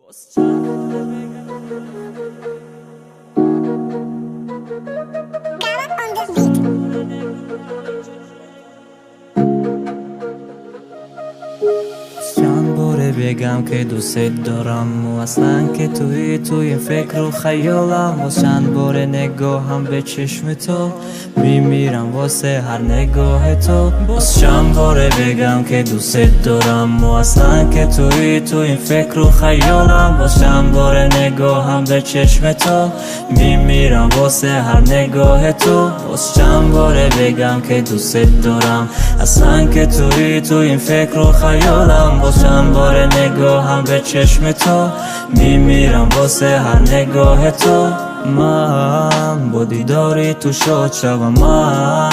چند باره بگم که دوست دارم و اصلا که توی فکر و خیالم و چند باره نگاهم به چشم تو میمیرم واسه هر نگاه تو. باز چند باره بگم که دوست دارم و اصلا که توی فکر و خیالم. باز چند باره نگاهم به چشم تو میمیرم واسه هر نگاه تو. باز چند باره بگم که دوست دارم اصلا که توی فکر و خیالم. باز چند باره نگاهم به چشم تو میمیرم واسه هر نگاه تو. من با دیداری تو شاد شوم، من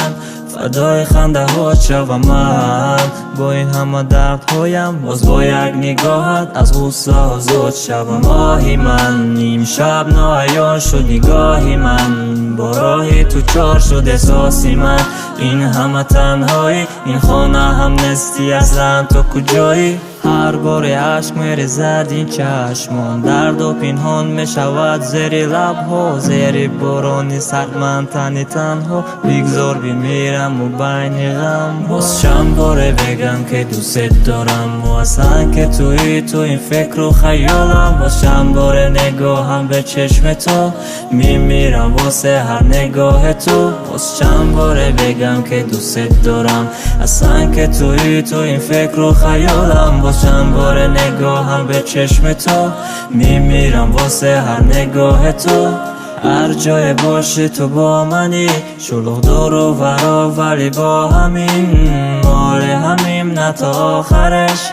فدای خنده ها شوم، من با این همه دردهایم باز با یک نگاهت از غصه آزاد شوم. آهی من نیم شب ناعیان شد نگاهی من، با راهی تو چار شد احساسی من. این همه تنهایی این خانه هم نستی اصلا تو کجایی؟ هر بار عشق میریزد این چشمان، درد و پنهان میشود زیر لبها. زیر بارانی سرد من تنها بگذار بمیرم و بین غم. باز چند باره بگم که دوست دارم و اصلا که توی فکر و خیالم. باز چند باره نگاهم به چشم تو میمیرم واسه هر نگاه تو. باز چند باره بگم که دوست دارم اصلا که توی فکر و خیالم. باز چند باره نگاهم به چشم تو میمیرم واسه هر نگاه تو. هر جای باشی تو با منی، شلوغ دور و ورا ولی با همین مال همیم نه تا آخرش.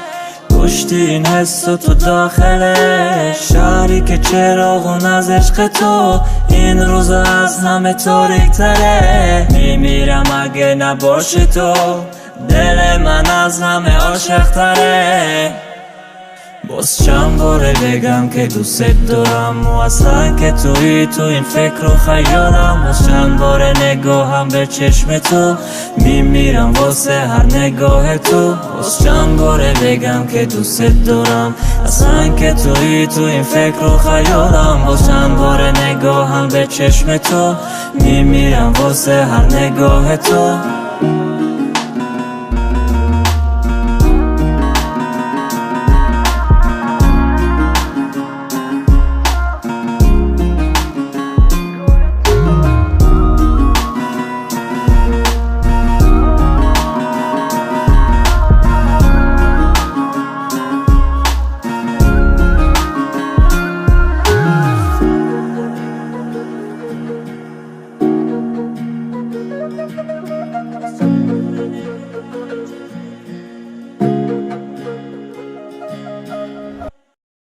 کشتی این حس تو داخلش، شهری که چراغون از عشق تو این روز از همه تاریک تره. میمیرم اگه نباشی تو، دل من از همه عاشق تره. باز چند باره بگم که دوست دارم و اصلا که توی فکر و خیالم. باز چند باره نگاهم به چشم تو میمیرم واسه هر نگاه تو. باز چند باره بگم که دوست دارم اصلا که توی فکر و خیالم. باز چند باره نگاهم به چشم تو میمیرم واسه هر نگاه تو.